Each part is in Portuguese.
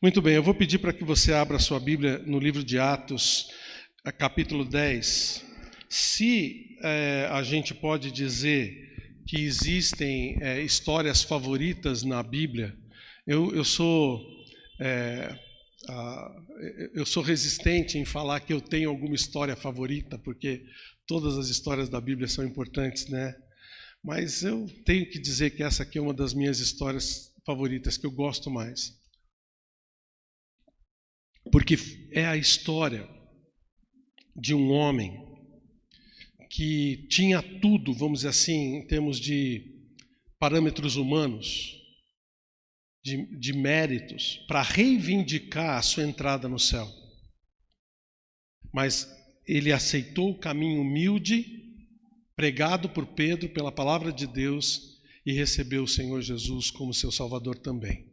Muito bem, eu vou pedir para que você abra a sua Bíblia no livro de Atos, capítulo 10. Se a gente pode dizer que existem histórias favoritas na Bíblia, eu sou resistente em falar que eu tenho alguma história favorita, porque todas as histórias da Bíblia são importantes, né? Mas eu tenho que dizer que essa aqui é uma das minhas histórias favoritas, que eu gosto mais. Porque é a história de um homem que tinha tudo, vamos dizer assim, em termos de parâmetros humanos, de méritos, para reivindicar a sua entrada no céu. Mas ele aceitou o caminho humilde, pregado por Pedro pela palavra de Deus, e recebeu o Senhor Jesus como seu Salvador também.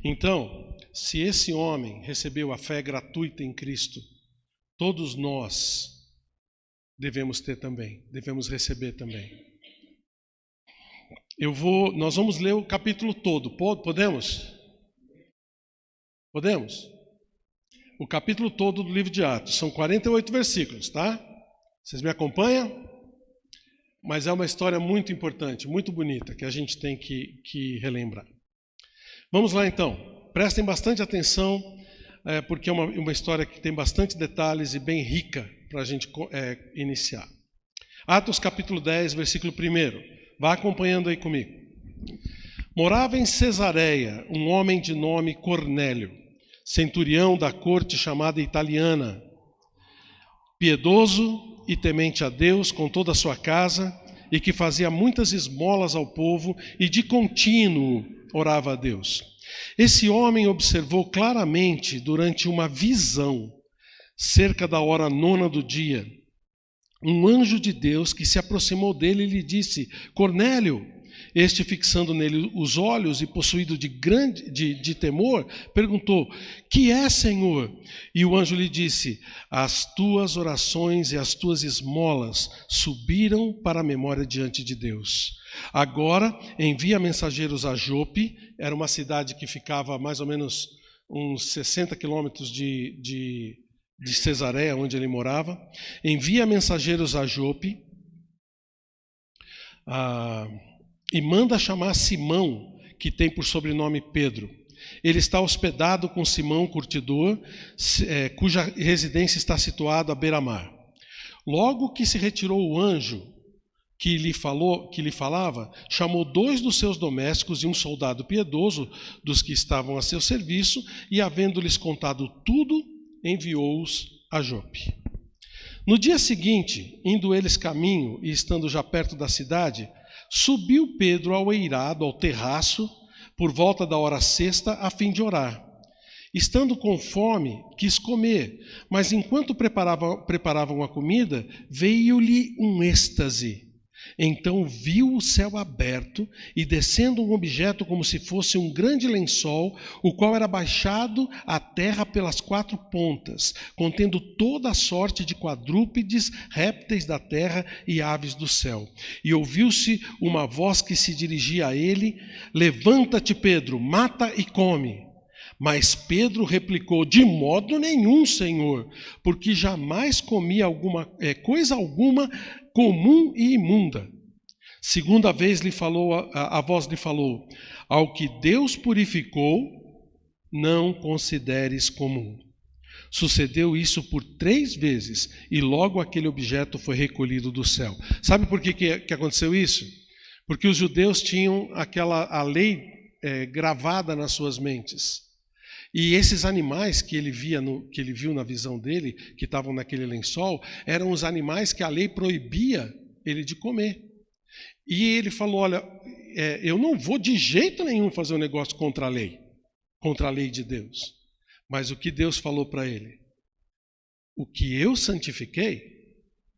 Então, se esse homem recebeu a fé gratuita em Cristo, todos nós devemos ter também, devemos receber também. Nós vamos ler o capítulo todo, podemos? Podemos? O capítulo todo do livro de Atos, são 48 versículos, tá? Vocês me acompanham? Mas é uma história muito importante, muito bonita, que a gente tem que relembrar. Vamos lá então. Prestem bastante atenção, porque é uma história que tem bastante detalhes e bem rica para a gente iniciar. Atos capítulo 10, versículo 1. Vá acompanhando aí comigo. Morava em Cesareia um homem de nome Cornélio, centurião da corte chamada italiana, piedoso e temente a Deus com toda a sua casa, e que fazia muitas esmolas ao povo e de contínuo orava a Deus. Esse homem observou claramente durante uma visão, cerca da hora 9 do dia, um anjo de Deus que se aproximou dele e lhe disse: Cornélio. Este, fixando nele os olhos e possuído de temor, perguntou: que é, Senhor? E o anjo lhe disse: as tuas orações e as tuas esmolas subiram para a memória diante de Deus. Agora envia mensageiros a Jope, era uma cidade que ficava mais ou menos uns 60 quilômetros de Cesareia, onde ele morava. Envia mensageiros a Jope e manda chamar Simão, que tem por sobrenome Pedro. Ele está hospedado com Simão, curtidor, cuja residência está situada à beira-mar. Logo que se retirou o anjo que lhe falava, chamou 2 dos seus domésticos e um soldado piedoso dos que estavam a seu serviço, e, havendo-lhes contado tudo, enviou-os a Jope. No dia seguinte, indo eles caminho e estando já perto da cidade, subiu Pedro ao eirado, ao terraço, por volta da hora 6ª, a fim de orar. Estando com fome, quis comer, mas enquanto preparavam a comida, veio-lhe um êxtase. Então viu o céu aberto e descendo um objeto como se fosse um grande lençol, o qual era baixado à terra pelas 4 pontas, contendo toda a sorte de quadrúpedes, répteis da terra e aves do céu. E ouviu-se uma voz que se dirigia a ele: levanta-te, Pedro, mata e come. Mas Pedro replicou: de modo nenhum, Senhor, porque jamais comi coisa alguma comum e imunda. Segunda vez a voz lhe falou: ao que Deus purificou, não consideres comum. Sucedeu isso por 3 vezes, e logo aquele objeto foi recolhido do céu. Sabe por que aconteceu isso? Porque os judeus tinham a lei gravada nas suas mentes. E esses animais que ele viu na visão dele, que estavam naquele lençol, eram os animais que a lei proibia ele de comer. E ele falou: olha, eu não vou de jeito nenhum fazer um negócio contra a lei de Deus. Mas o que Deus falou para ele? O que eu santifiquei,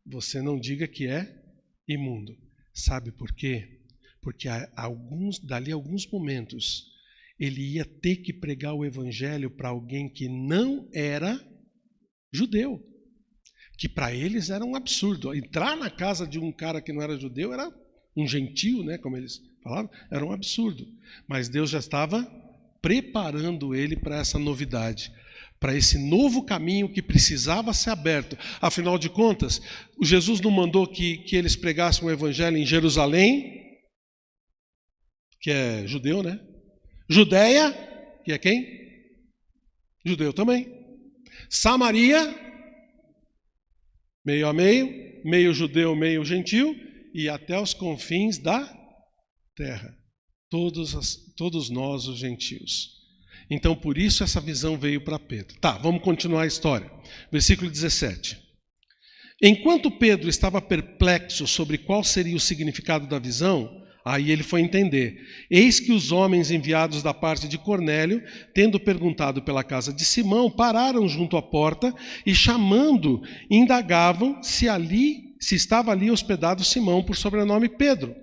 você não diga que é imundo. Sabe por quê? Porque dali a alguns momentos, ele ia ter que pregar o evangelho para alguém que não era judeu, que para eles era um absurdo. Entrar na casa de um cara que não era judeu era um gentio, né, como eles falavam, era um absurdo. Mas Deus já estava preparando ele para essa novidade, para esse novo caminho que precisava ser aberto. Afinal de contas, Jesus não mandou que eles pregassem o evangelho em Jerusalém, que é judeu, né? Judeia, que é quem? Judeu também. Samaria, meio a meio, meio judeu, meio gentil, e até os confins da terra. Todos nós, os gentios. Então, por isso, essa visão veio para Pedro. Tá, vamos continuar a história. Versículo 17. Enquanto Pedro estava perplexo sobre qual seria o significado da visão, aí ele foi entender. Eis que os homens enviados da parte de Cornélio, tendo perguntado pela casa de Simão, pararam junto à porta e, chamando, indagavam se estava ali hospedado Simão, por sobrenome Pedro.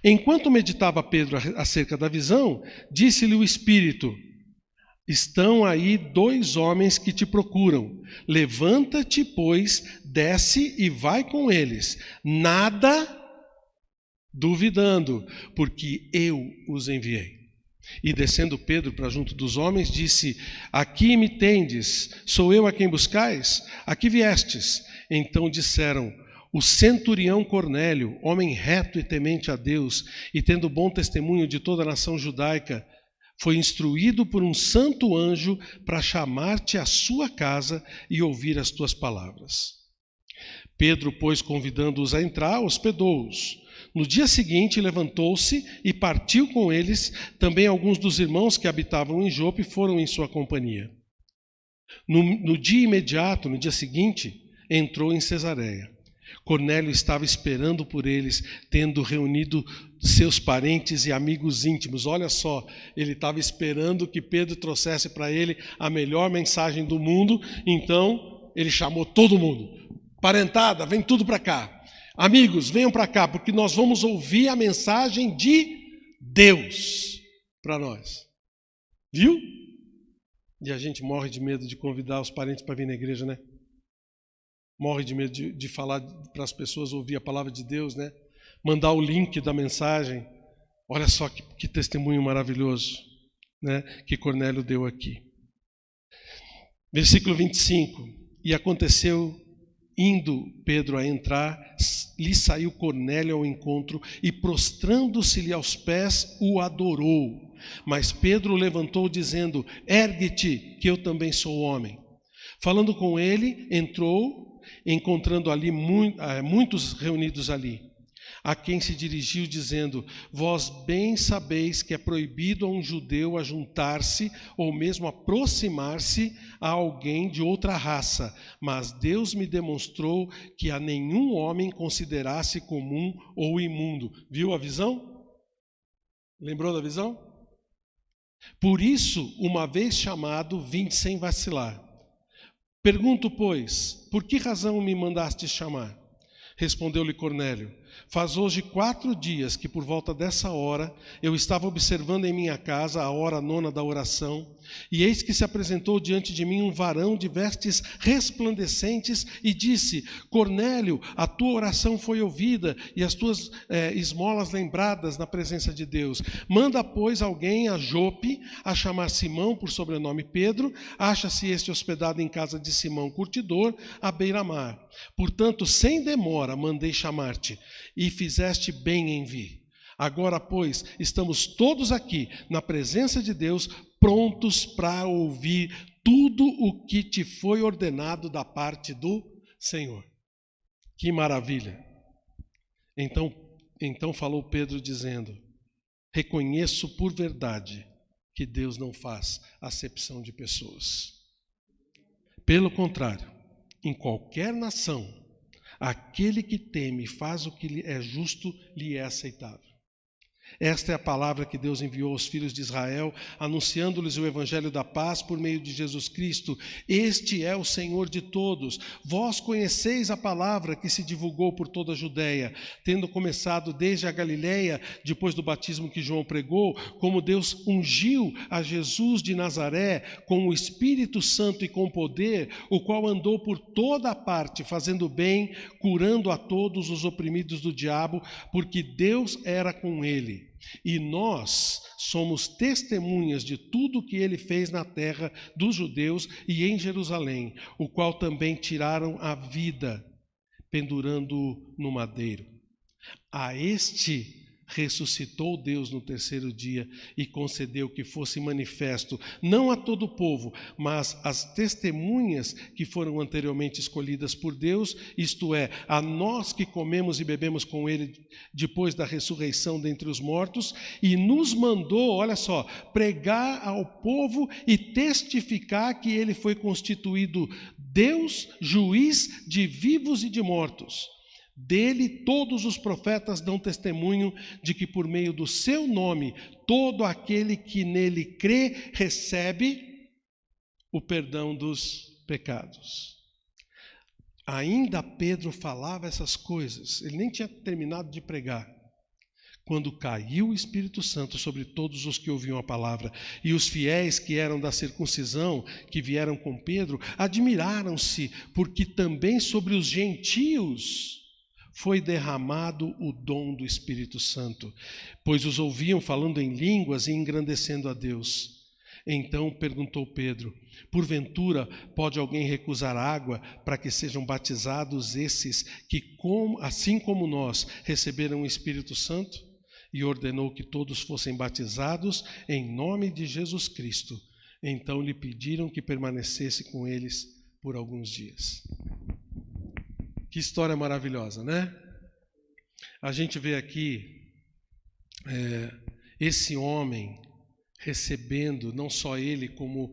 Enquanto meditava Pedro acerca da visão, disse-lhe o Espírito: estão aí 2 homens que te procuram. Levanta-te, pois, desce e vai com eles. Nada duvidando, porque eu os enviei. E descendo Pedro para junto dos homens, disse: aqui me tendes, sou eu a quem buscais? Aqui viestes. Então disseram: o centurião Cornélio, homem reto e temente a Deus, e tendo bom testemunho de toda a nação judaica, foi instruído por um santo anjo para chamar-te à sua casa e ouvir as tuas palavras. Pedro, pois, convidando-os a entrar, hospedou-os. No dia seguinte, levantou-se e partiu com eles. Também alguns dos irmãos que habitavam em Jope foram em sua companhia. No dia imediato, no dia seguinte, entrou em Cesareia. Cornélio estava esperando por eles, tendo reunido seus parentes e amigos íntimos. Olha só, ele estava esperando que Pedro trouxesse para ele a melhor mensagem do mundo, então ele chamou todo mundo. Parentada, vem tudo para cá. Amigos, venham para cá, porque nós vamos ouvir a mensagem de Deus para nós. Viu? E a gente morre de medo de convidar os parentes para vir na igreja, né? Morre de medo de falar para as pessoas ouvir a palavra de Deus, né? Mandar o link da mensagem. Olha só que testemunho maravilhoso, né, que Cornélio deu aqui. Versículo 25. E aconteceu, indo Pedro a entrar, lhe saiu Cornélio ao encontro e, prostrando-se-lhe aos pés, o adorou. Mas Pedro o levantou, dizendo: ergue-te, que eu também sou homem. Falando com ele, entrou, encontrando ali muitos reunidos ali, a quem se dirigiu, dizendo: vós bem sabeis que é proibido a um judeu ajuntar-se ou mesmo aproximar-se a alguém de outra raça, mas Deus me demonstrou que a nenhum homem considerasse comum ou imundo. Viu a visão? Lembrou da visão? Por isso, uma vez chamado, vim sem vacilar. Pergunto, pois, por que razão me mandaste chamar? Respondeu-lhe Cornélio: faz hoje 4 dias que por volta dessa hora eu estava observando em minha casa a hora 9ª da oração, e eis que se apresentou diante de mim um varão de vestes resplandecentes e disse: Cornélio, a tua oração foi ouvida e as tuas esmolas lembradas na presença de Deus. Manda, pois, alguém a Jope a chamar Simão, por sobrenome Pedro. Acha-se este hospedado em casa de Simão Curtidor, à beira-mar. Portanto, sem demora, mandei chamar-te, e fizeste bem em vir. Agora, pois, estamos todos aqui, na presença de Deus, prontos para ouvir tudo o que te foi ordenado da parte do Senhor. Que maravilha! Então falou Pedro, dizendo: reconheço por verdade que Deus não faz acepção de pessoas. Pelo contrário, em qualquer nação, aquele que teme e faz o que é justo lhe é aceitável. Esta é a palavra que Deus enviou aos filhos de Israel, anunciando-lhes o evangelho da paz por meio de Jesus Cristo. Este é o Senhor de todos. Vós conheceis a palavra que se divulgou por toda a Judeia, tendo começado desde a Galileia, depois do batismo que João pregou, como Deus ungiu a Jesus de Nazaré com o Espírito Santo e com poder, o qual andou por toda a parte, fazendo bem, curando a todos os oprimidos do diabo, porque Deus era com ele. Rei. E nós somos testemunhas de tudo que ele fez na terra dos judeus e em Jerusalém, o qual também tiraram a vida, pendurando-o no madeiro. A este ressuscitou Deus no terceiro dia e concedeu que fosse manifesto, não a todo o povo, mas às testemunhas que foram anteriormente escolhidas por Deus, isto é, a nós que comemos e bebemos com ele depois da ressurreição dentre os mortos, e nos mandou, olha só, pregar ao povo e testificar que ele foi constituído Deus, juiz de vivos e de mortos. Dele todos os profetas dão testemunho de que por meio do seu nome todo aquele que nele crê recebe o perdão dos pecados. Ainda Pedro falava essas coisas, ele nem tinha terminado de pregar, quando caiu o Espírito Santo sobre todos os que ouviam a palavra. E os fiéis que eram da circuncisão, que vieram com Pedro, admiraram-se, porque também sobre os gentios foi derramado o dom do Espírito Santo, pois os ouviam falando em línguas e engrandecendo a Deus. Então perguntou Pedro: porventura pode alguém recusar água para que sejam batizados esses que, assim como nós, receberam o Espírito Santo? E ordenou que todos fossem batizados em nome de Jesus Cristo. Então lhe pediram que permanecesse com eles por alguns dias. Que história maravilhosa, né? A gente vê aqui esse homem recebendo, não só ele, como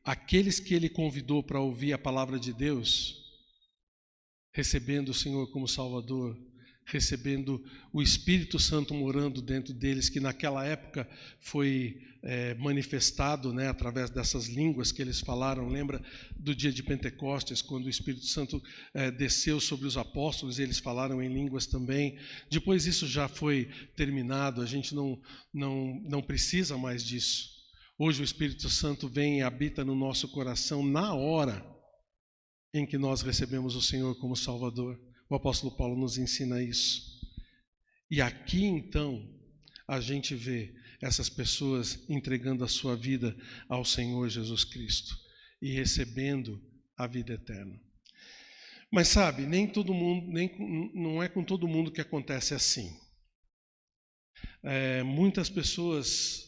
aqueles que ele convidou para ouvir a palavra de Deus, recebendo o Senhor como Salvador, recebendo o Espírito Santo morando dentro deles, que naquela época foi manifestado, né, através dessas línguas que eles falaram. Lembra do dia de Pentecostes, quando o Espírito Santo desceu sobre os apóstolos, e eles falaram em línguas também. Depois isso já foi terminado, a gente não precisa mais disso. Hoje o Espírito Santo vem e habita no nosso coração na hora em que nós recebemos o Senhor como Salvador. O apóstolo Paulo nos ensina isso. E aqui, então, a gente vê essas pessoas entregando a sua vida ao Senhor Jesus Cristo e recebendo a vida eterna. Mas sabe, nem todo mundo, não é com todo mundo que acontece assim. Muitas pessoas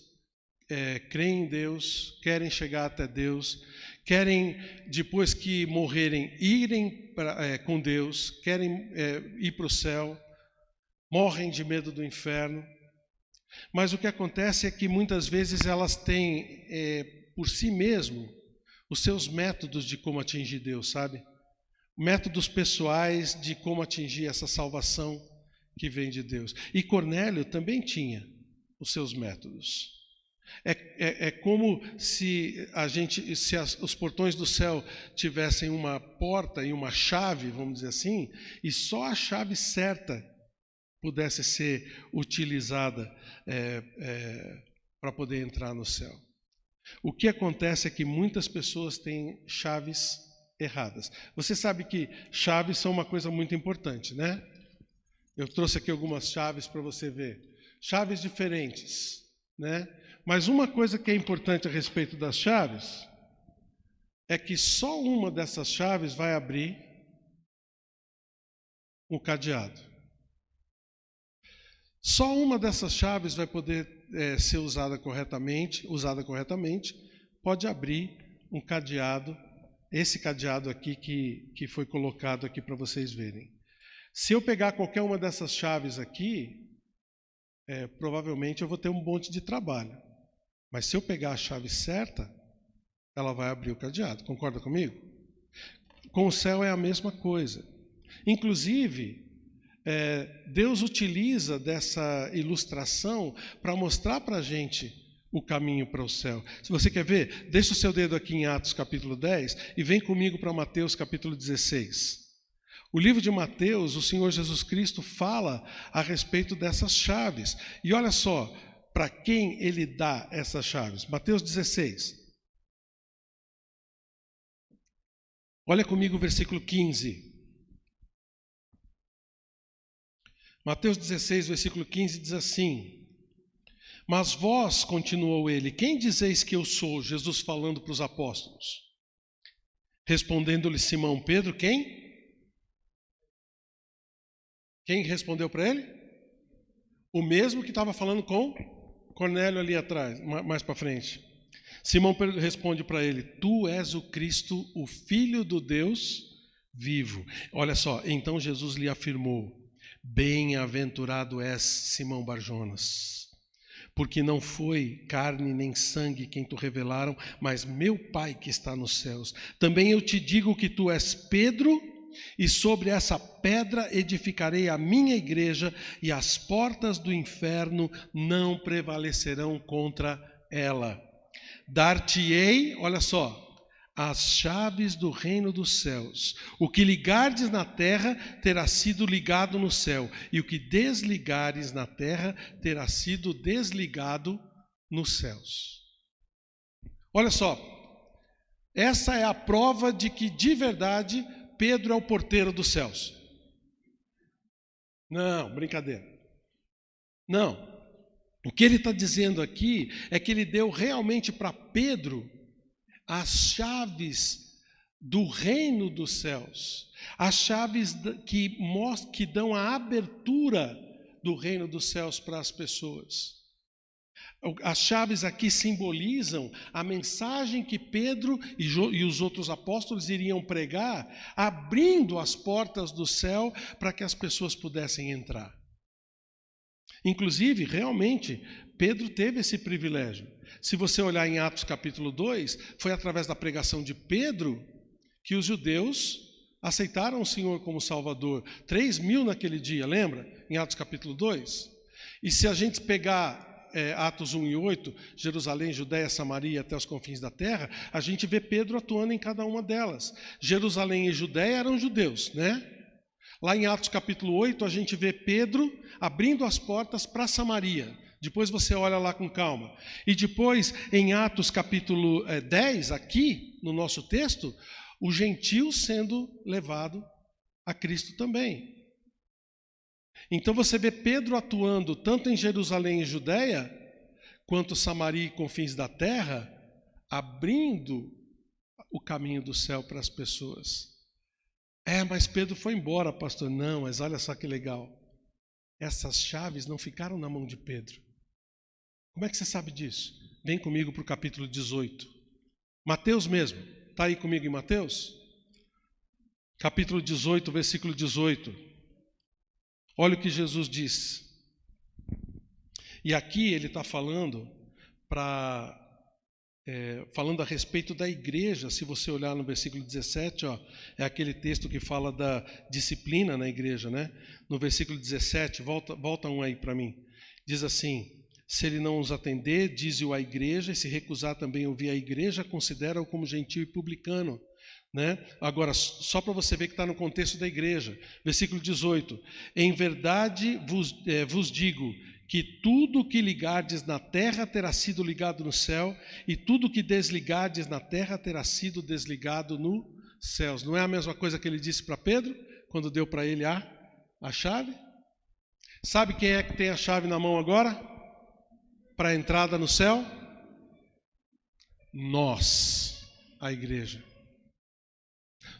creem em Deus, querem chegar até Deus, querem, depois que morrerem, irem com Deus, querem ir para o céu, morrem de medo do inferno. Mas o que acontece é que muitas vezes elas têm por si mesmo os seus métodos de como atingir Deus, sabe? Métodos pessoais de como atingir essa salvação que vem de Deus. E Cornélio também tinha os seus métodos. É como se os portões do céu tivessem uma porta e uma chave, vamos dizer assim, e só a chave certa pudesse ser utilizada para poder entrar no céu. O que acontece é que muitas pessoas têm chaves erradas. Você sabe que chaves são uma coisa muito importante, né? Eu trouxe aqui algumas chaves para você ver. Chaves diferentes, né? Mas uma coisa que é importante a respeito das chaves é que só uma dessas chaves vai abrir o cadeado. Só uma dessas chaves vai poder ser usada corretamente, pode abrir um cadeado, esse cadeado aqui que foi colocado aqui para vocês verem. Se eu pegar qualquer uma dessas chaves aqui, provavelmente eu vou ter um monte de trabalho. Mas se eu pegar a chave certa, ela vai abrir o cadeado. Concorda comigo? Com o céu é a mesma coisa. Inclusive, Deus utiliza dessa ilustração para mostrar para a gente o caminho para o céu. Se você quer ver, deixa o seu dedo aqui em Atos capítulo 10 e vem comigo para Mateus capítulo 16. O livro de Mateus, o Senhor Jesus Cristo fala a respeito dessas chaves. E olha só, para quem ele dá essas chaves? Mateus 16. Olha comigo o versículo 15. Mateus 16, versículo 15 diz assim: Mas vós, continuou ele, quem dizeis que eu sou? Jesus falando para os apóstolos. Respondendo-lhe Simão Pedro, quem? Quem respondeu para ele? O mesmo que estava falando com Cornélio ali atrás, mais para frente. Simão Pedro responde para ele, tu és o Cristo, o Filho do Deus vivo. Olha só, então Jesus lhe afirmou, bem-aventurado és, Simão Barjonas, porque não foi carne nem sangue quem tu revelaram, mas meu Pai que está nos céus. Também eu te digo que tu és Pedro, e sobre essa pedra edificarei a minha igreja, e as portas do inferno não prevalecerão contra ela. Dar-te-ei, olha só, as chaves do reino dos céus. O que ligardes na terra terá sido ligado no céu, e o que desligares na terra terá sido desligado nos céus. Olha só, essa é a prova de que de verdade Pedro é o porteiro dos céus. Não, brincadeira. Não. O que ele está dizendo aqui é que ele deu realmente para Pedro as chaves do reino dos céus, as chaves que dão a abertura do reino dos céus para as pessoas. As chaves aqui simbolizam a mensagem que Pedro e os outros apóstolos iriam pregar, abrindo as portas do céu para que as pessoas pudessem entrar. Inclusive, realmente, Pedro teve esse privilégio. Se você olhar em Atos capítulo 2, foi através da pregação de Pedro que os judeus aceitaram o Senhor como Salvador. 3.000 naquele dia, lembra? Em Atos capítulo 2. E se a gente pegar Atos 1 e 8, Jerusalém, Judéia, Samaria até os confins da terra, a gente vê Pedro atuando em cada uma delas. Jerusalém e Judéia eram judeus, né? Lá em Atos capítulo 8, a gente vê Pedro abrindo as portas para Samaria. Depois você olha lá com calma. E depois, em Atos capítulo 10, aqui no nosso texto, o gentil sendo levado a Cristo também. Então você vê Pedro atuando tanto em Jerusalém e Judéia, quanto Samaria e confins da terra, abrindo o caminho do céu para as pessoas. Mas Pedro foi embora, pastor. Não, mas olha só que legal. Essas chaves não ficaram na mão de Pedro. Como é que você sabe disso? Vem comigo para o capítulo 18. Mateus mesmo. Está aí comigo em Mateus? Capítulo 18, versículo 18. Olha o que Jesus diz. E aqui ele está falando falando a respeito da igreja. Se você olhar no versículo 17, é aquele texto que fala da disciplina na igreja, né? No versículo 17, volta um aí para mim. Diz assim, se ele não os atender, dize-o à igreja, e se recusar também ouvir a igreja, considera-o como gentil e publicano. Né? Agora, só para você ver que está no contexto da igreja. Versículo 18. Em verdade vos digo que tudo que ligardes na terra terá sido ligado no céu, e tudo que desligardes na terra terá sido desligado nos céus. Não é a mesma coisa que ele disse para Pedro, quando deu para ele a chave? Sabe quem é que tem a chave na mão agora? Para a entrada no céu? Nós, a igreja.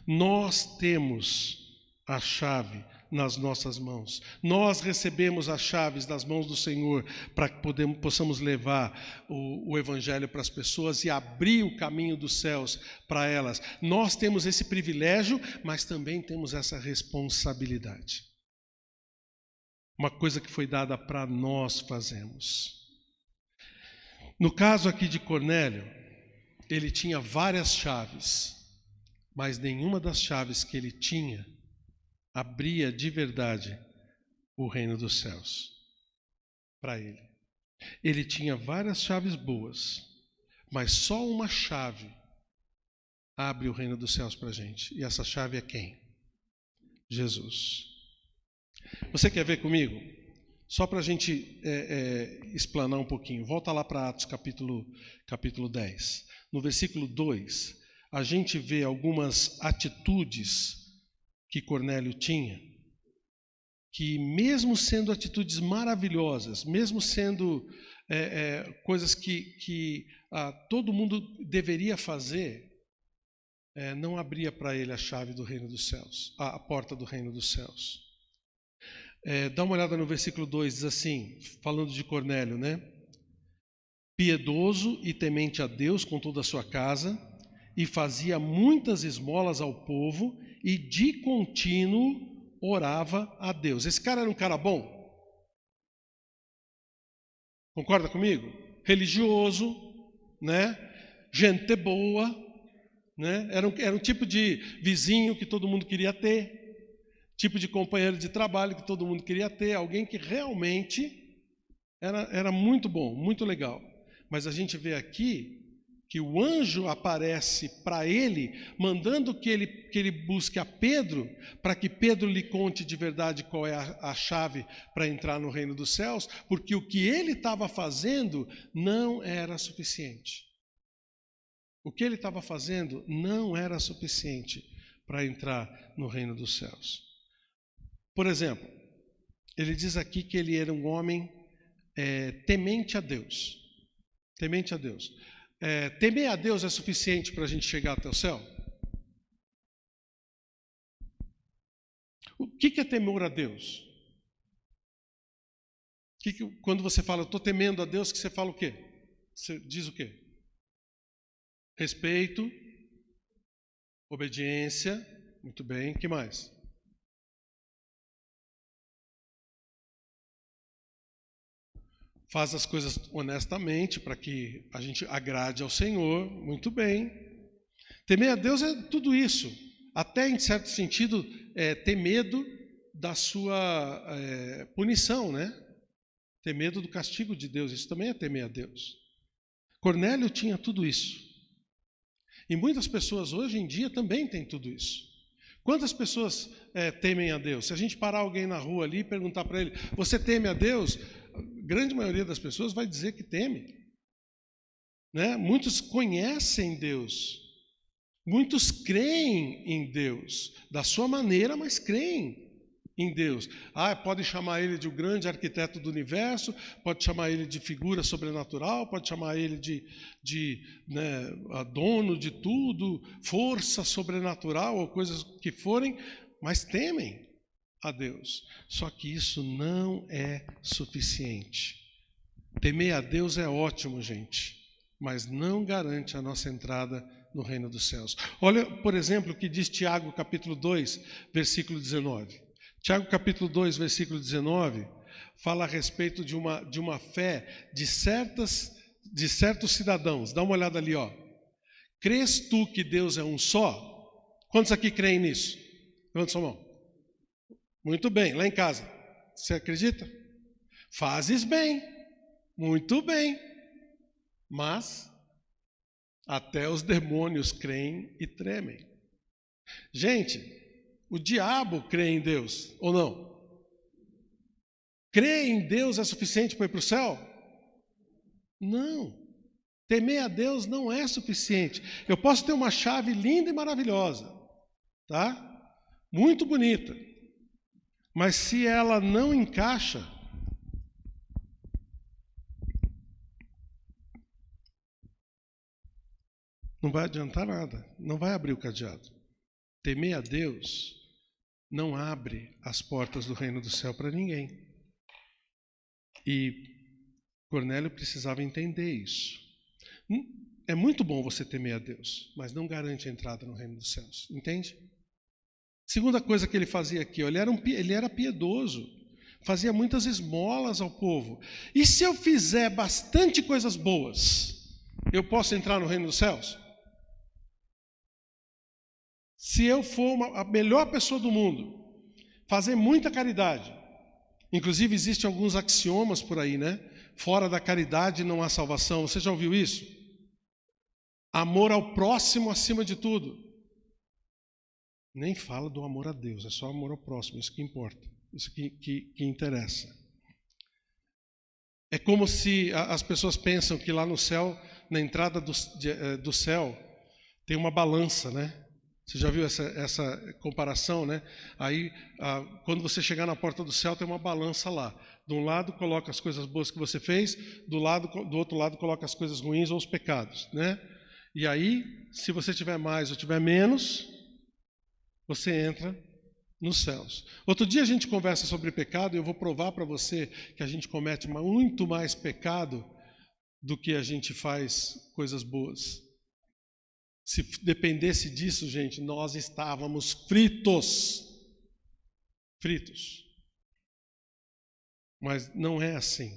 Nós temos a chave nas nossas mãos. Nós recebemos as chaves das mãos do Senhor para que possamos levar o Evangelho para as pessoas e abrir o caminho dos céus para elas. Nós temos esse privilégio, mas também temos essa responsabilidade. Uma coisa que foi dada para nós fazermos. No caso aqui de Cornélio, ele tinha várias chaves, mas nenhuma das chaves que ele tinha abria de verdade o reino dos céus para ele. Ele tinha várias chaves boas, mas só uma chave abre o reino dos céus para a gente. E essa chave é quem? Jesus. Você quer ver comigo? Só para a gente explanar um pouquinho. Volta lá para Atos capítulo 10. No versículo 2, a gente vê algumas atitudes que Cornélio tinha, que mesmo sendo atitudes maravilhosas, mesmo sendo coisas que todo mundo deveria fazer, não abria para ele a chave do reino dos céus, a porta do reino dos céus. Dá uma olhada no versículo 2, diz assim, falando de Cornélio, né? Piedoso e temente a Deus com toda a sua casa, e fazia muitas esmolas ao povo, e de contínuo orava a Deus. Esse cara era um cara bom? Concorda comigo? Religioso, né? Gente boa, né? Era um tipo de vizinho que todo mundo queria ter, tipo de companheiro de trabalho que todo mundo queria ter, alguém que realmente era muito bom, muito legal. Mas a gente vê aqui que o anjo aparece para ele, mandando que ele busque a Pedro, para que Pedro lhe conte de verdade qual é a chave para entrar no reino dos céus, porque o que ele estava fazendo não era suficiente. O que ele estava fazendo não era suficiente para entrar no reino dos céus. Por exemplo, ele diz aqui que ele era um homem temente a Deus. Temente a Deus. Temer a Deus é suficiente para a gente chegar até o céu? O que é temor a Deus? Quando você fala, eu estou temendo a Deus, que você fala o quê? Você diz o quê? Respeito, obediência, muito bem, o que mais? Faz as coisas honestamente para que a gente agrade ao Senhor, muito bem. Temer a Deus é tudo isso. Até, em certo sentido, ter medo da sua punição, né? Ter medo do castigo de Deus, isso também é temer a Deus. Cornélio tinha tudo isso. E muitas pessoas hoje em dia também têm tudo isso. Quantas pessoas temem a Deus? Se a gente parar alguém na rua ali e perguntar para ele, você teme a Deus? A grande maioria das pessoas vai dizer que teme. Né? Muitos conhecem Deus. Muitos creem em Deus. Da sua maneira, mas creem em Deus. Pode chamar ele de o grande arquiteto do universo, pode chamar ele de figura sobrenatural, pode chamar ele de dono de tudo, força sobrenatural ou coisas que forem, mas temem a Deus. Só que isso não é suficiente. Temer a Deus é ótimo, gente, mas não garante a nossa entrada no reino dos céus. Olha, por exemplo, o que diz Tiago capítulo 2, versículo 19. Tiago capítulo 2, versículo 19, fala a respeito de uma fé de certos cidadãos. Dá uma olhada ali, ó. Crês tu que Deus é um só? Quantos aqui creem nisso? Levanta sua mão. Muito bem, lá em casa. Você acredita? Fazes bem, muito bem. Mas até os demônios creem e tremem. Gente, o diabo crê em Deus, ou não? Crer em Deus é suficiente para ir para o céu? Não. Temer a Deus não é suficiente. Eu posso ter uma chave linda e maravilhosa, tá? Muito bonita. Mas se ela não encaixa, não vai adiantar nada. Não vai abrir o cadeado. Temer a Deus não abre as portas do reino do céu para ninguém. E Cornélio precisava entender isso. É muito bom você temer a Deus, mas não garante a entrada no reino dos céus. Entende? Segunda coisa que ele fazia aqui, ele era piedoso, fazia muitas esmolas ao povo. E se eu fizer bastante coisas boas, eu posso entrar no reino dos céus? Se eu for a melhor pessoa do mundo, fazer muita caridade, inclusive existem alguns axiomas por aí, né? Fora da caridade não há salvação. Você já ouviu isso? Amor ao próximo acima de tudo. Nem fala do amor a Deus, é só amor ao próximo, isso que importa, isso que interessa. É como se as pessoas pensam que lá no céu, na entrada do céu, tem uma balança, né? Você já viu essa comparação, né? Aí, quando você chegar na porta do céu, tem uma balança lá. De um lado, coloca as coisas boas que você fez, do outro lado, coloca as coisas ruins ou os pecados, né? E aí, se você tiver mais ou tiver menos, você entra nos céus. Outro dia a gente conversa sobre pecado e eu vou provar para você que a gente comete muito mais pecado do que a gente faz coisas boas. Se dependesse disso, gente, nós estávamos fritos. Fritos. Mas não é assim.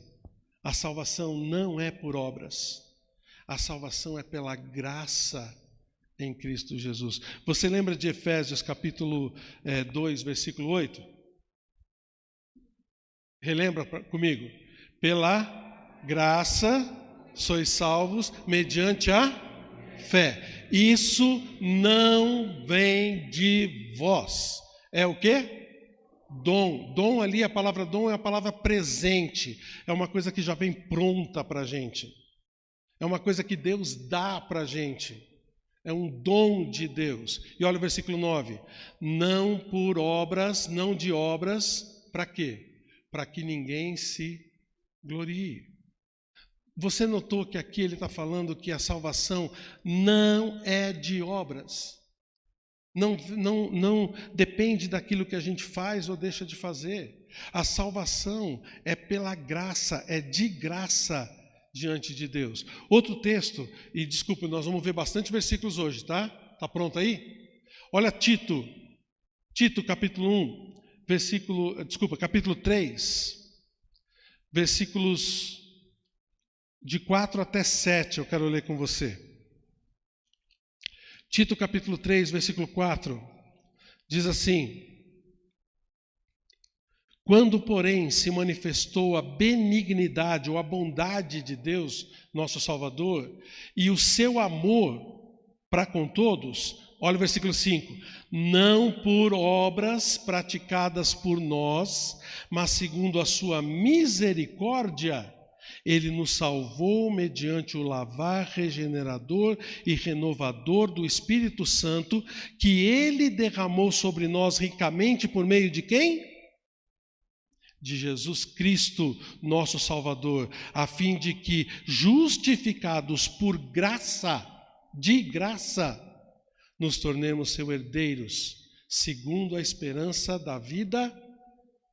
A salvação não é por obras. A salvação é pela graça em Cristo Jesus. Você lembra de Efésios capítulo 2, versículo 8? Relembra comigo. Pela graça sois salvos mediante a fé. Isso não vem de vós. É o quê? Dom. Dom ali, a palavra dom é a palavra presente. É uma coisa que já vem pronta para a gente. É uma coisa que Deus dá para a gente. É um dom de Deus. E olha o versículo 9. Não por obras, não de obras, para quê? Para que ninguém se glorie. Você notou que aqui ele está falando que a salvação não é de obras. Não depende daquilo que a gente faz ou deixa de fazer. A salvação é pela graça, é de graça diante de Deus. Outro texto, e desculpe, nós vamos ver bastante versículos hoje, tá? Tá pronto aí? Olha Tito capítulo 1, capítulo 3, versículos de 4 até 7, eu quero ler com você. Tito capítulo 3, versículo 4, diz assim: quando, porém, se manifestou a benignidade ou a bondade de Deus, nosso Salvador, e o seu amor para com todos, olha o versículo 5, não por obras praticadas por nós, mas segundo a sua misericórdia, ele nos salvou mediante o lavar regenerador e renovador do Espírito Santo, que ele derramou sobre nós ricamente por meio de quem? De Jesus Cristo, nosso Salvador, a fim de que, justificados por graça, de graça, nos tornemos seus herdeiros, segundo a esperança da vida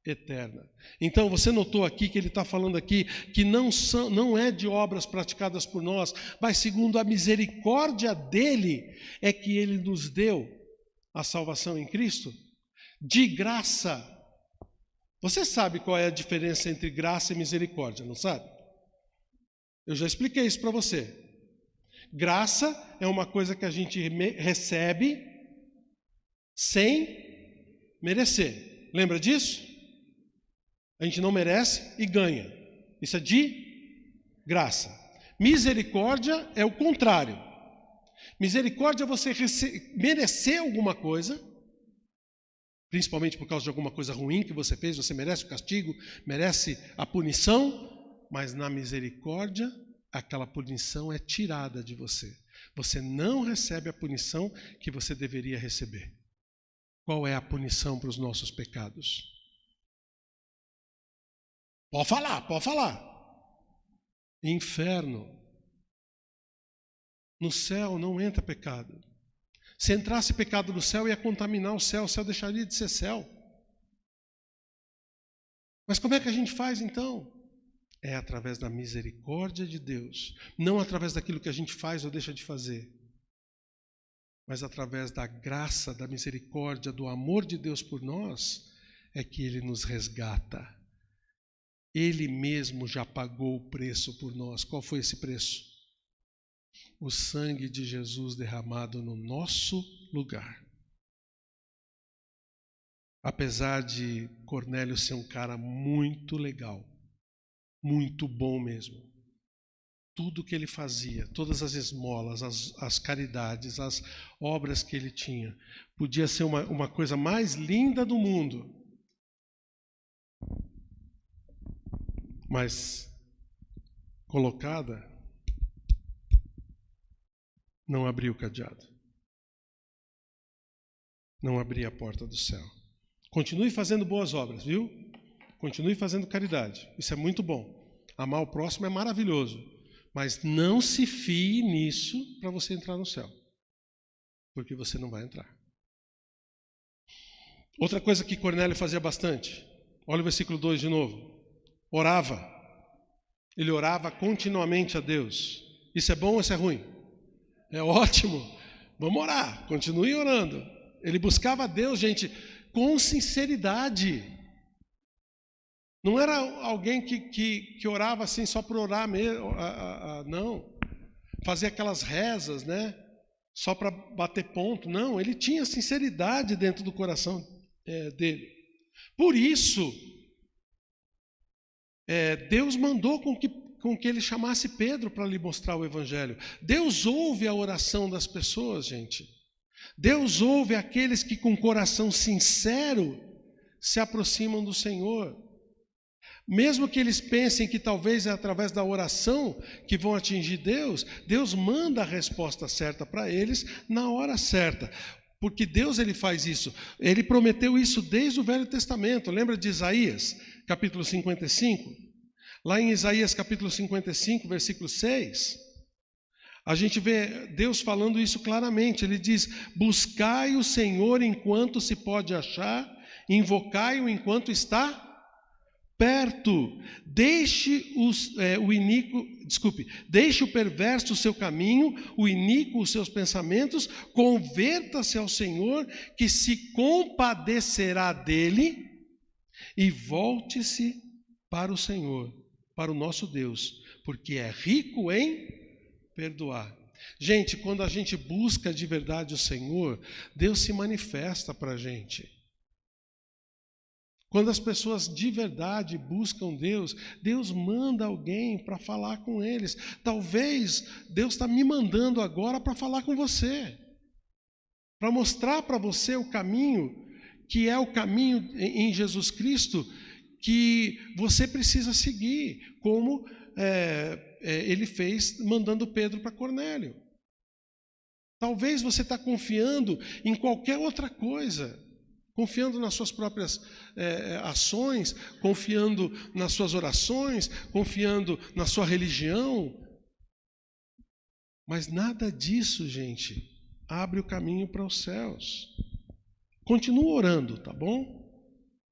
eterna. Então, você notou aqui que ele está falando aqui que não é de obras praticadas por nós, mas segundo a misericórdia dele, é que ele nos deu a salvação em Cristo, de graça. Você sabe qual é a diferença entre graça e misericórdia, não sabe? Eu já expliquei isso para você. Graça é uma coisa que a gente recebe sem merecer. Lembra disso? A gente não merece e ganha. Isso é de graça. Misericórdia é o contrário. Misericórdia é você merecer alguma coisa, principalmente por causa de alguma coisa ruim que você fez, você merece o castigo, merece a punição, mas na misericórdia, aquela punição é tirada de você. Você não recebe a punição que você deveria receber. Qual é a punição para os nossos pecados? Pode falar. Inferno. No céu não entra pecado. Se entrasse pecado no céu, ia contaminar o céu deixaria de ser céu. Mas como é que a gente faz então? É através da misericórdia de Deus, não através daquilo que a gente faz ou deixa de fazer, mas através da graça, da misericórdia, do amor de Deus por nós, é que Ele nos resgata. Ele mesmo já pagou o preço por nós. Qual foi esse preço? O sangue de Jesus derramado no nosso lugar. Apesar de Cornélio ser um cara muito legal, muito bom mesmo, tudo que ele fazia, todas as esmolas, as caridades, as obras que ele tinha, podia ser uma coisa mais linda do mundo, mas colocada, não abriu o cadeado. não abrir a porta do céu. Continue fazendo boas obras, viu? Continue fazendo caridade. Isso é muito bom. Amar o próximo é maravilhoso. Mas não se fie nisso para você entrar no céu. Porque você não vai entrar. Outra coisa que Cornélio fazia bastante. Olha o versículo 2 de novo. Orava. Ele orava continuamente a Deus. Isso é bom ou isso é ruim? É ótimo. Vamos orar. Continue orando. Ele buscava a Deus, gente, com sinceridade. Não era alguém que orava assim só por orar mesmo. Não. Fazia aquelas rezas, né? Só para bater ponto. Não, ele tinha sinceridade dentro do coração dele. Por isso, Deus mandou com que ele chamasse Pedro para lhe mostrar o Evangelho. Deus ouve a oração das pessoas, gente. Deus ouve aqueles que com coração sincero se aproximam do Senhor. Mesmo que eles pensem que talvez é através da oração que vão atingir Deus, Deus manda a resposta certa para eles na hora certa. Porque Deus ele faz isso. Ele prometeu isso desde o Velho Testamento. Lembra de Isaías, capítulo 55? Lá em Isaías, capítulo 55, versículo 6, a gente vê Deus falando isso claramente. Ele diz: buscai o Senhor enquanto se pode achar, invocai-o enquanto está perto. Deixe o perverso o seu caminho, o iníquo os seus pensamentos, converta-se ao Senhor, que se compadecerá dele, e volte-se para o Senhor, para o nosso Deus, porque é rico em perdoar. Gente, quando a gente busca de verdade o Senhor, Deus se manifesta para a gente. Quando as pessoas de verdade buscam Deus, Deus manda alguém para falar com eles. Talvez Deus está me mandando agora para falar com você, para mostrar para você o caminho, que é o caminho em Jesus Cristo, que você precisa seguir, como ele fez mandando Pedro para Cornélio. Talvez você está confiando em qualquer outra coisa, confiando nas suas próprias ações, confiando nas suas orações, confiando na sua religião. Mas nada disso, gente, abre o caminho para os céus. Continua orando, tá bom?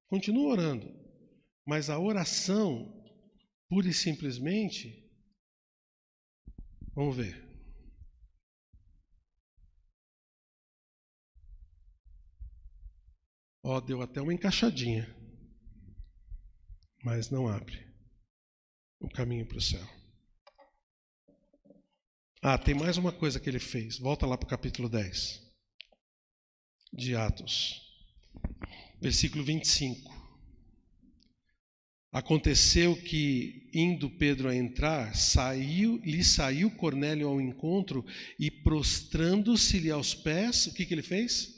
Continua orando. Mas a oração, pura e simplesmente, vamos ver. Deu até uma encaixadinha, mas não abre o caminho para o céu. Tem mais uma coisa que ele fez. Volta lá para o capítulo 10 de Atos, versículo 25. Aconteceu que, indo Pedro a entrar, lhe saiu Cornélio ao encontro e, prostrando-se-lhe aos pés, o que ele fez?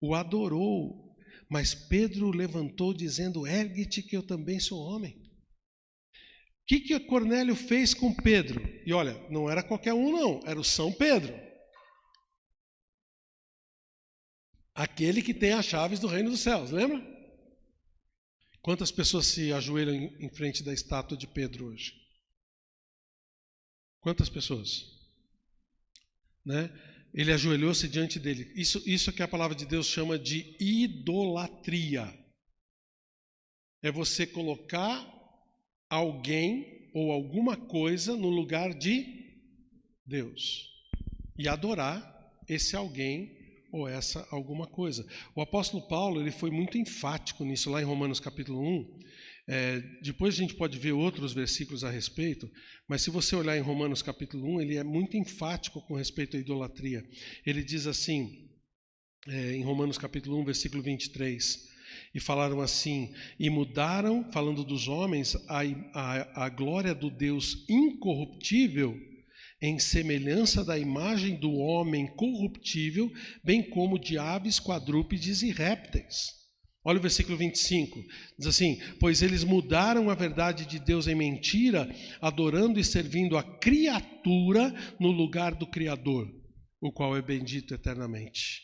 O adorou, mas Pedro o levantou dizendo: ergue-te que eu também sou homem. O que Cornélio fez com Pedro? E olha, não era qualquer um não, era o São Pedro. Aquele que tem as chaves do reino dos céus, lembra? Quantas pessoas se ajoelham em frente da estátua de Pedro hoje? Quantas pessoas? Né? Ele ajoelhou-se diante dele. Isso que a palavra de Deus chama de idolatria. É você colocar alguém ou alguma coisa no lugar de Deus e adorar esse alguém ou essa alguma coisa. O apóstolo Paulo ele foi muito enfático nisso lá em Romanos capítulo 1. Depois a gente pode ver outros versículos a respeito, mas se você olhar em Romanos capítulo 1, ele é muito enfático com respeito à idolatria. Ele diz assim, em Romanos capítulo 1, versículo 23, e falaram assim: e mudaram, falando dos homens, a glória do Deus incorruptível em semelhança da imagem do homem corruptível, bem como de aves, quadrúpedes e répteis. Olha o versículo 25, diz assim: pois eles mudaram a verdade de Deus em mentira, adorando e servindo a criatura no lugar do Criador, o qual é bendito eternamente.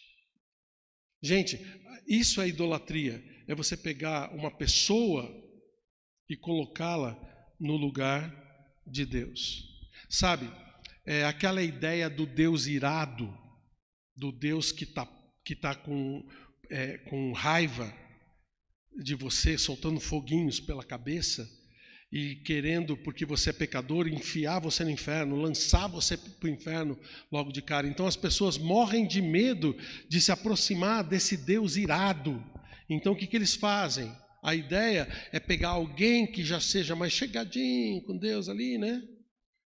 Gente, isso é idolatria. É você pegar uma pessoa e colocá-la no lugar de Deus. Sabe, é aquela ideia do Deus irado, do Deus que tá com raiva de você, soltando foguinhos pela cabeça e querendo, porque você é pecador, enfiar você no inferno, lançar você para o inferno logo de cara. Então as pessoas morrem de medo de se aproximar desse Deus irado. Então o que eles fazem? A ideia é pegar alguém que já seja mais chegadinho com Deus ali, né?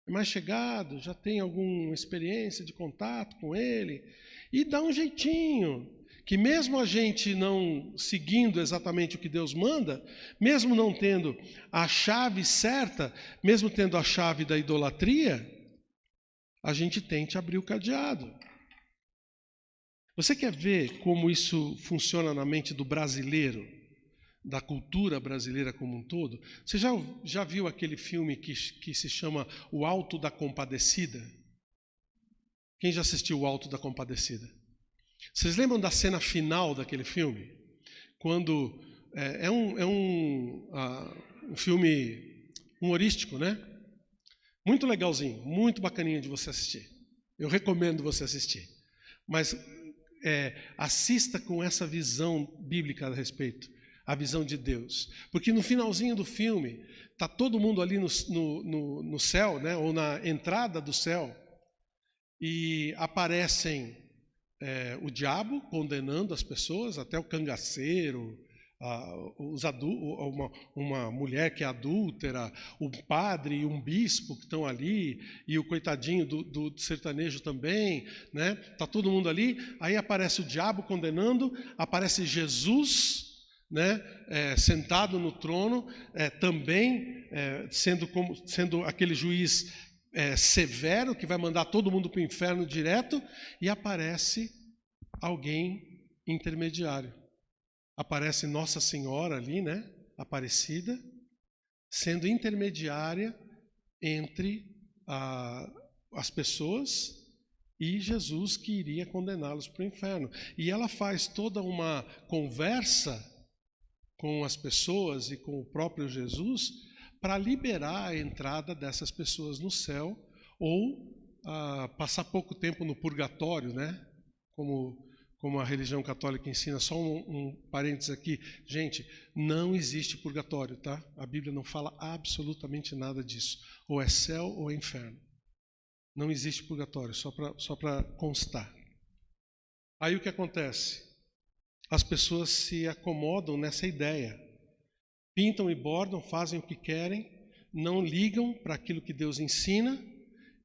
É mais chegado, já tem alguma experiência de contato com Ele, e dá um jeitinho, que mesmo a gente não seguindo exatamente o que Deus manda, mesmo não tendo a chave certa, mesmo tendo a chave da idolatria, a gente tente abrir o cadeado. Você quer ver como isso funciona na mente do brasileiro, da cultura brasileira como um todo? Você já viu aquele filme que se chama O Alto da Compadecida? Quem já assistiu O Alto da Compadecida? Vocês lembram da cena final daquele filme? Quando é um filme humorístico, né? Muito legalzinho, muito bacaninho de você assistir. Eu recomendo você assistir. Mas assista com essa visão bíblica a respeito, a visão de Deus. Porque no finalzinho do filme, está todo mundo ali no céu, né? Ou na entrada do céu, e aparecem o diabo condenando as pessoas, até o cangaceiro, uma mulher que é adúltera, o padre e um bispo que estão ali, e o coitadinho do sertanejo também, né? Tá todo mundo ali, aí aparece o diabo condenando, aparece Jesus, né? Sentado no trono, também sendo aquele juiz severo que vai mandar todo mundo para o inferno direto, e aparece alguém intermediário. Aparece Nossa Senhora ali, né? Aparecida, sendo intermediária entre as pessoas e Jesus, que iria condená-los para o inferno. E ela faz toda uma conversa com as pessoas e com o próprio Jesus para liberar a entrada dessas pessoas no céu, ou passar pouco tempo no purgatório, né? Como a religião católica ensina. Só um parênteses aqui. Gente, não existe purgatório, tá? A Bíblia não fala absolutamente nada disso. Ou é céu ou é inferno. Não existe purgatório, só para constar. Aí o que acontece? As pessoas se acomodam nessa ideia. Pintam e bordam, fazem o que querem, não ligam para aquilo que Deus ensina,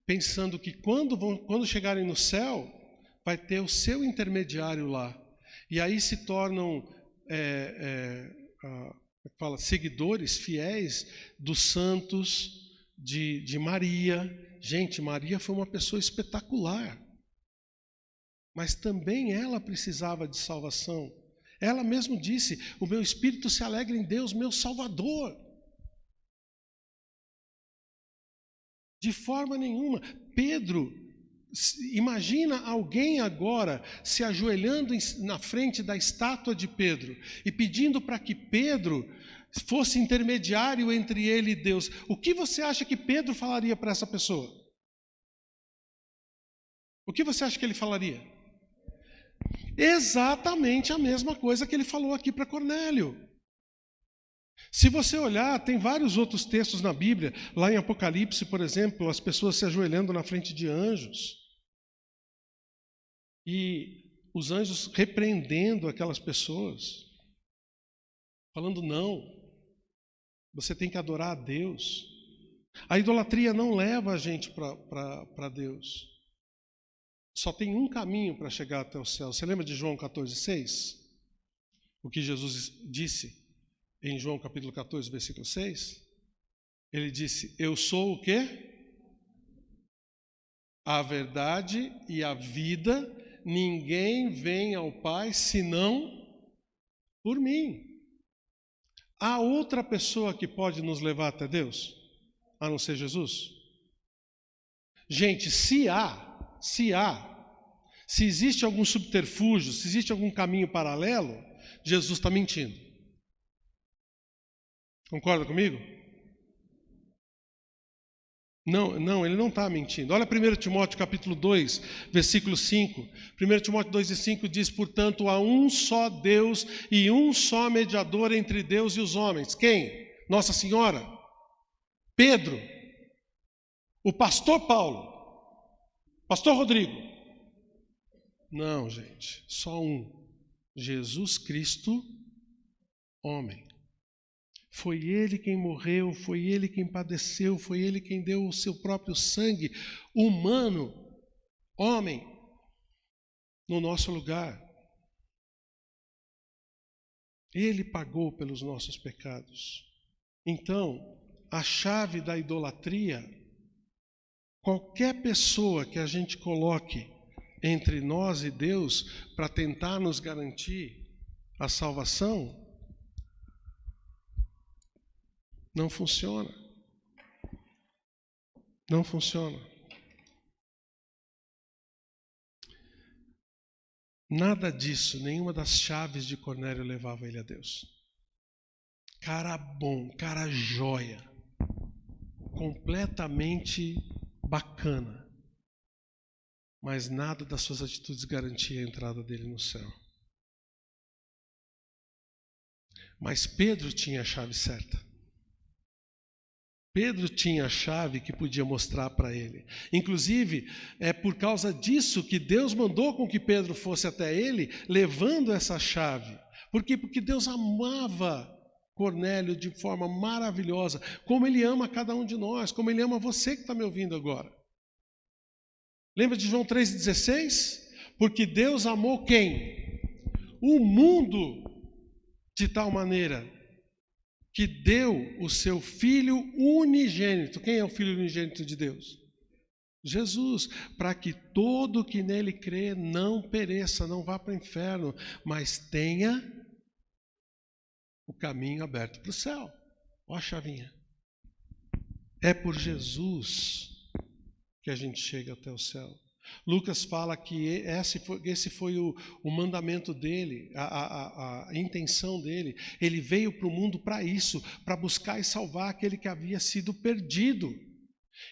pensando que quando chegarem no céu, vai ter o seu intermediário lá. E aí se tornam seguidores fiéis dos santos, de Maria. Gente, Maria foi uma pessoa espetacular, mas também ela precisava de salvação. Ela mesmo disse: o meu espírito se alegra em Deus, meu Salvador. De forma nenhuma. Pedro, imagina alguém agora se ajoelhando na frente da estátua de Pedro e pedindo para que Pedro fosse intermediário entre ele e Deus. O que você acha que Pedro falaria para essa pessoa? O que você acha que ele falaria? Exatamente a mesma coisa que ele falou aqui para Cornélio. Se você olhar, tem vários outros textos na Bíblia. Lá em Apocalipse, por exemplo, as pessoas se ajoelhando na frente de anjos. E os anjos repreendendo aquelas pessoas. Falando: não, você tem que adorar a Deus. A idolatria não leva a gente para Deus. Só tem um caminho para chegar até o céu. Você lembra de João 14,6? O que Jesus disse em João capítulo 14, versículo 6? Ele disse: eu sou o quê? A verdade e a vida. Ninguém vem ao Pai senão por mim. Há outra pessoa que pode nos levar até Deus, a não ser Jesus? Gente, se Se existe algum subterfúgio, se existe algum caminho paralelo, Jesus está mentindo. Concorda comigo? Não, ele não está mentindo. Olha 1 Timóteo capítulo 2, versículo 5. 1 Timóteo 2 e 5 diz: portanto, há um só Deus e um só mediador entre Deus e os homens. Quem? Nossa Senhora. Pedro. O pastor Paulo. Pastor Rodrigo. Não, gente, só um. Jesus Cristo, homem. Foi Ele quem morreu, foi Ele quem padeceu, foi Ele quem deu o seu próprio sangue, humano, homem, no nosso lugar. Ele pagou pelos nossos pecados. Então, a chave da idolatria, qualquer pessoa que a gente coloque entre nós e Deus para tentar nos garantir a salvação, não funciona. Não funciona. Nada disso, nenhuma das chaves de Cornélio levava ele a Deus. Cara bom, cara joia, completamente bacana, mas nada das suas atitudes garantia a entrada dele no céu. Mas Pedro tinha a chave certa. Pedro tinha a chave que podia mostrar para ele. Inclusive, é por causa disso que Deus mandou com que Pedro fosse até ele, levando essa chave. Por quê? Porque Deus amava Cornélio de forma maravilhosa, como Ele ama cada um de nós, como Ele ama você que está me ouvindo agora. Lembra de João 3,16? Porque Deus amou quem? O mundo de tal maneira que deu o seu Filho unigênito. Quem é o Filho unigênito de Deus? Jesus, para que todo que nele crê não pereça, não vá para o inferno, mas tenha o caminho aberto para o céu. Olha a chavinha. É por Jesus que a gente chega até o céu. Lucas fala que esse foi o mandamento dele, a intenção dele. Ele veio para o mundo para isso, para buscar e salvar aquele que havia sido perdido.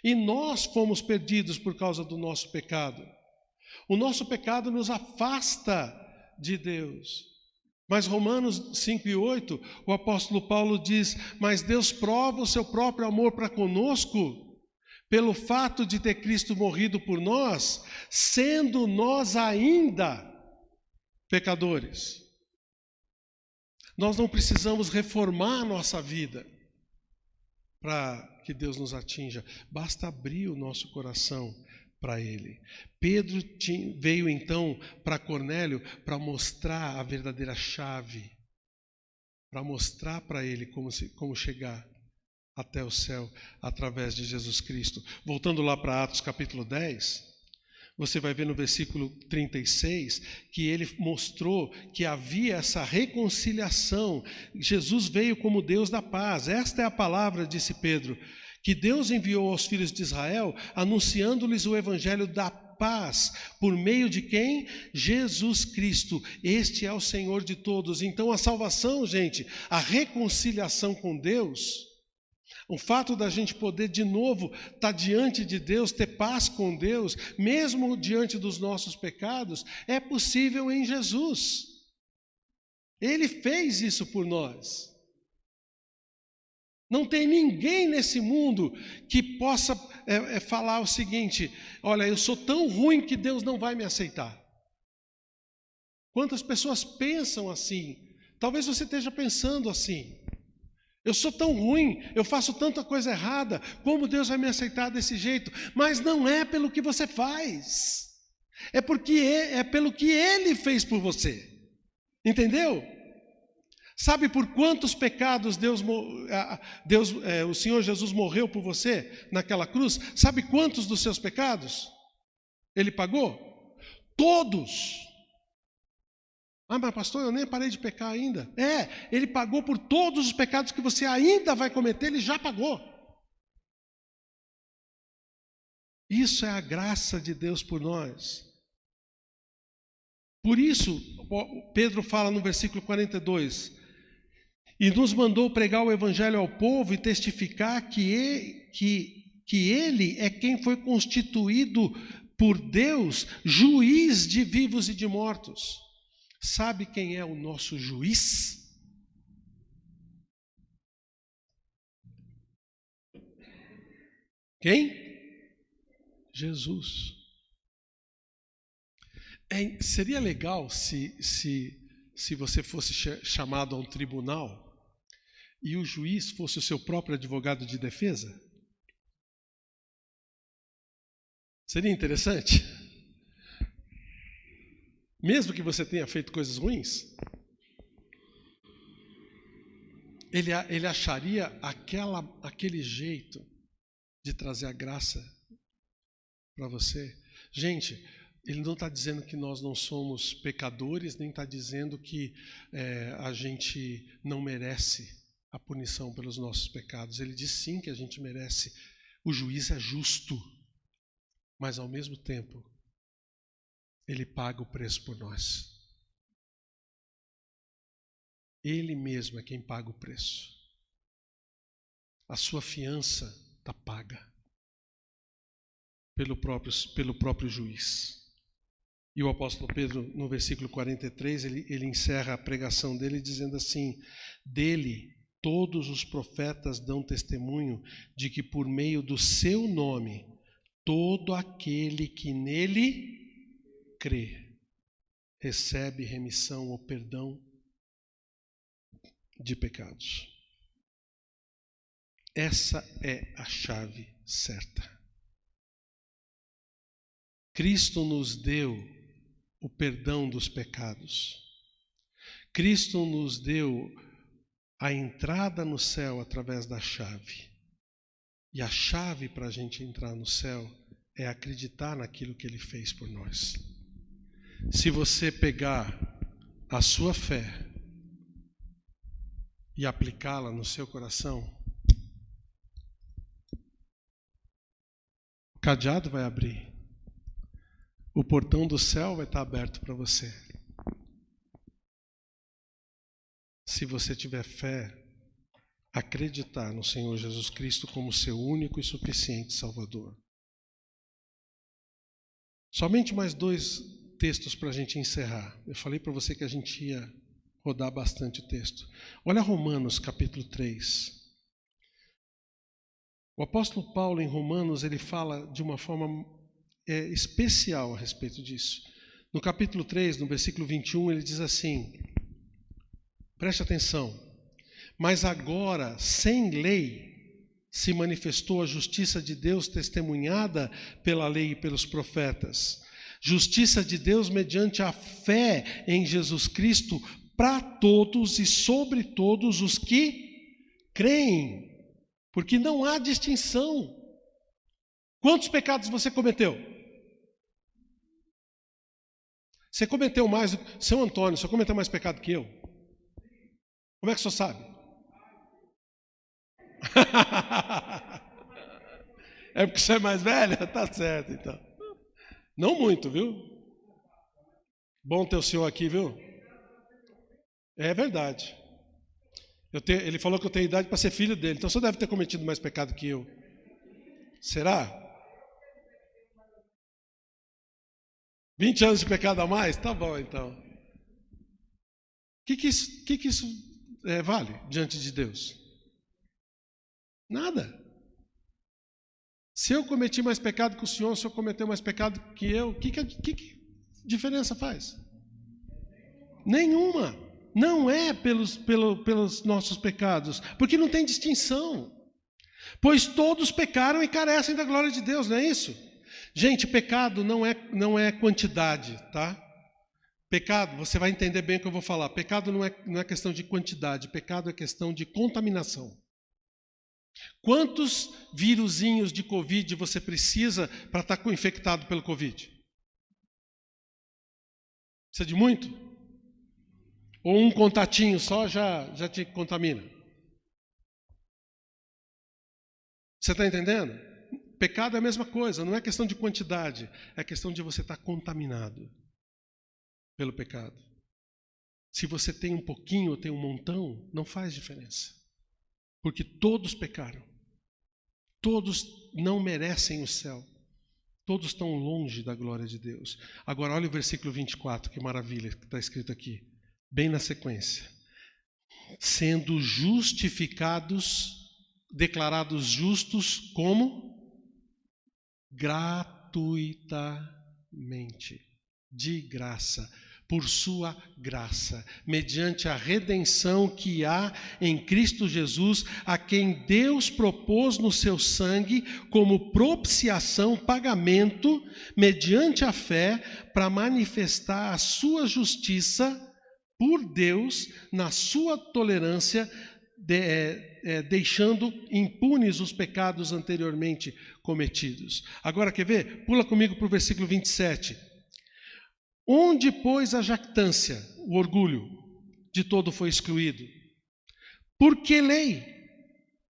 E nós fomos perdidos por causa do nosso pecado. O nosso pecado nos afasta de Deus. Mas Romanos 5:8, o apóstolo Paulo diz: mas Deus prova o seu próprio amor para conosco, pelo fato de ter Cristo morrido por nós, sendo nós ainda pecadores. Nós não precisamos reformar a nossa vida para que Deus nos atinja. Basta abrir o nosso coração para Ele. Pedro veio então para Cornélio para mostrar a verdadeira chave, para mostrar para ele como chegar até o céu através de Jesus Cristo. Voltando lá para Atos capítulo 10, você vai ver no versículo 36 que ele mostrou que havia essa reconciliação. Jesus veio como Deus da paz. Esta é a palavra, disse Pedro, que Deus enviou aos filhos de Israel, anunciando-lhes o evangelho da paz, por meio de quem? Jesus Cristo. Este é o Senhor de todos. Então a salvação, gente, a reconciliação com Deus, o fato da gente poder de novo estar diante de Deus, ter paz com Deus, mesmo diante dos nossos pecados, é possível em Jesus. Ele fez isso por nós. Não tem ninguém nesse mundo que possa falar o seguinte: olha, eu sou tão ruim que Deus não vai me aceitar. Quantas pessoas pensam assim? Talvez você esteja pensando assim. Eu sou tão ruim, eu faço tanta coisa errada, como Deus vai me aceitar desse jeito? Mas não é pelo que você faz, é pelo que Ele fez por você. Entendeu? Sabe por quantos pecados o Senhor Jesus morreu por você naquela cruz? Sabe quantos dos seus pecados Ele pagou? Todos. Ah, mas pastor, eu nem parei de pecar ainda. Ele pagou por todos os pecados que você ainda vai cometer, Ele já pagou. Isso é a graça de Deus por nós. Por isso, Pedro fala no versículo 42, e nos mandou pregar o evangelho ao povo e testificar que ele é quem foi constituído por Deus, juiz de vivos e de mortos. Sabe quem é o nosso juiz? Quem? Jesus. Seria legal se você fosse chamado a um tribunal e o juiz fosse o seu próprio advogado de defesa? Seria interessante? Mesmo que você tenha feito coisas ruins, ele acharia aquele jeito de trazer a graça para você. Gente, ele não está dizendo que nós não somos pecadores, nem está dizendo que a gente não merece a punição pelos nossos pecados. Ele diz sim que a gente merece. O juiz é justo, mas ao mesmo tempo, ele paga o preço por nós. Ele mesmo é quem paga o preço. A sua fiança está paga pelo próprio juiz. E o apóstolo Pedro, no versículo 43, ele encerra a pregação dele dizendo assim: dele todos os profetas dão testemunho de que por meio do seu nome, todo aquele que nele crê recebe remissão ou perdão de pecados. Essa é a chave certa. Cristo nos deu o perdão dos pecados. Cristo nos deu a entrada no céu através da chave. E a chave para a gente entrar no céu é acreditar naquilo que Ele fez por nós. Se você pegar a sua fé e aplicá-la no seu coração, o cadeado vai abrir. O portão do céu vai estar aberto para você. Se você tiver fé, acreditar no Senhor Jesus Cristo como seu único e suficiente Salvador. Somente mais 2 textos para a gente encerrar. Eu falei para você que a gente ia rodar bastante o texto. Olha Romanos capítulo 3. O apóstolo Paulo em Romanos, ele fala de uma forma especial a respeito disso. No capítulo 3, no versículo 21, ele diz assim, preste atenção: mas agora, sem lei, se manifestou a justiça de Deus testemunhada pela lei e pelos profetas. Justiça de Deus mediante a fé em Jesus Cristo para todos e sobre todos os que creem. Porque não há distinção. Quantos pecados você cometeu? Você cometeu mais... Seu Antônio, você cometeu mais pecado que eu? Como é que o senhor sabe? É porque você é mais velha? Tá certo, então. Não muito, viu? Bom ter o senhor aqui, viu? É verdade. Ele falou que eu tenho idade para ser filho dele, então o senhor deve ter cometido mais pecado que eu. Será? 20 anos de pecado a mais? Tá bom, então. O que isso vale diante de Deus? Nada. Se eu cometi mais pecado que o senhor, se eu cometeu mais pecado que eu, que diferença faz? Nenhuma. Não é pelos nossos pecados, porque não tem distinção. Pois todos pecaram e carecem da glória de Deus, não é isso? Gente, pecado não é quantidade, tá? Pecado, você vai entender bem o que eu vou falar. Pecado não é questão de quantidade, pecado é questão de contaminação. Quantos vírusinhos de Covid você precisa para estar infectado pelo Covid? Precisa de muito? Ou um contatinho só já te contamina? Você está entendendo? Pecado é a mesma coisa, não é questão de quantidade, é questão de você estar contaminado pelo pecado. Se você tem um pouquinho ou tem um montão, não faz diferença. Porque todos pecaram. Todos não merecem o céu. Todos estão longe da glória de Deus. Agora olha o versículo 24, que maravilha que está escrito aqui. Bem na sequência. Sendo justificados, declarados justos como? Gratuitamente. De graça. Por sua graça, mediante a redenção que há em Cristo Jesus, a quem Deus propôs no seu sangue como propiciação, pagamento, mediante a fé, para manifestar a sua justiça por Deus na sua tolerância, deixando impunes os pecados anteriormente cometidos. Agora, quer ver? Pula comigo para o versículo 27. Onde, pois, a jactância, o orgulho, de todo foi excluído? Por que lei?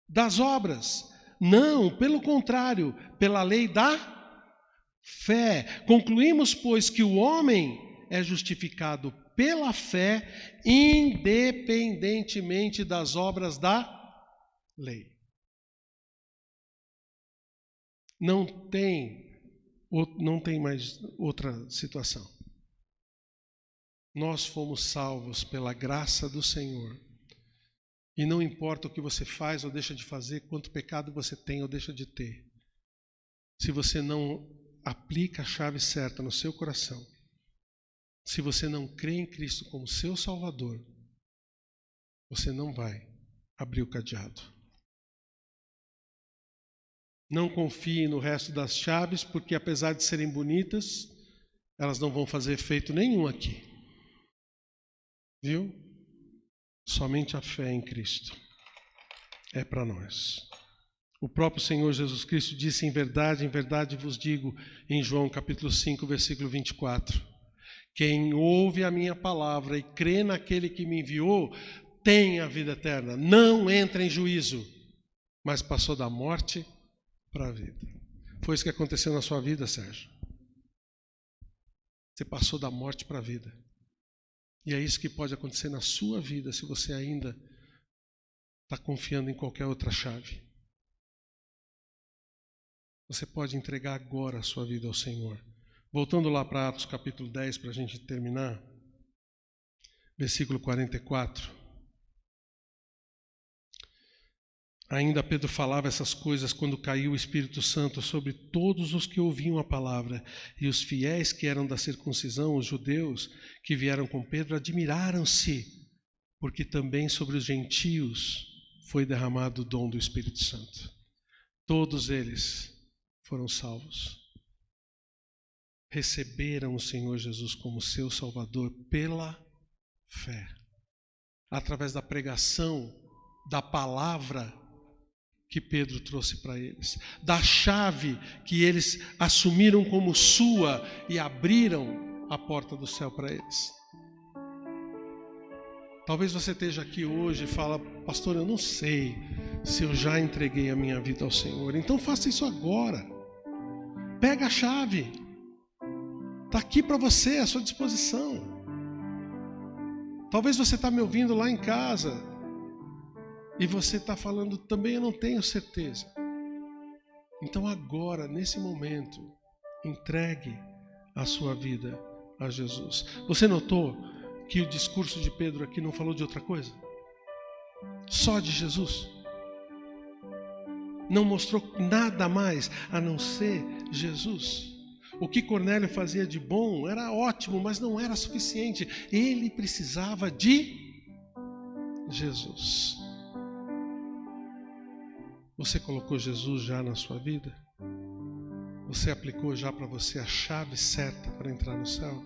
Das obras? Não, pelo contrário, pela lei da fé. Concluímos, pois, que o homem é justificado pela fé, independentemente das obras da lei. Não tem mais outra situação. Nós fomos salvos pela graça do Senhor. E não importa o que você faz ou deixa de fazer, quanto pecado você tem ou deixa de ter. Se você não aplica a chave certa no seu coração, se você não crê em Cristo como seu Salvador, você não vai abrir o cadeado. Não confie no resto das chaves, porque apesar de serem bonitas, elas não vão fazer efeito nenhum aqui. Viu? Somente a fé em Cristo é para nós. O próprio Senhor Jesus Cristo disse: em verdade vos digo, em João capítulo 5, versículo 24, quem ouve a minha palavra e crê naquele que me enviou, tem a vida eterna, não entra em juízo, mas passou da morte para a vida. Foi isso que aconteceu na sua vida, Sérgio. Você passou da morte para a vida. E é isso que pode acontecer na sua vida se você ainda está confiando em qualquer outra chave. Você pode entregar agora a sua vida ao Senhor. Voltando lá para Atos capítulo 10, para a gente terminar. Versículo 44. Ainda Pedro falava essas coisas quando caiu o Espírito Santo sobre todos os que ouviam a palavra. E os fiéis que eram da circuncisão, os judeus que vieram com Pedro, admiraram-se, porque também sobre os gentios foi derramado o dom do Espírito Santo. Todos eles foram salvos. Receberam o Senhor Jesus como seu Salvador pela fé. Através da pregação da palavra que Pedro trouxe para eles, da chave que eles assumiram como sua e abriram a porta do céu para eles. Talvez você esteja aqui hoje e fala: pastor, eu não sei se eu já entreguei a minha vida ao Senhor. Então faça isso agora. Pega a chave. Está aqui para você, à sua disposição. Talvez você está me ouvindo lá em casa e você está falando: também eu não tenho certeza. Então agora, nesse momento, entregue a sua vida a Jesus. Você notou que o discurso de Pedro aqui não falou de outra coisa? Só de Jesus. Não mostrou nada mais a não ser Jesus. O que Cornélio fazia de bom era ótimo, mas não era suficiente. Ele precisava de Jesus. Você colocou Jesus já na sua vida? Você aplicou já para você a chave certa para entrar no céu?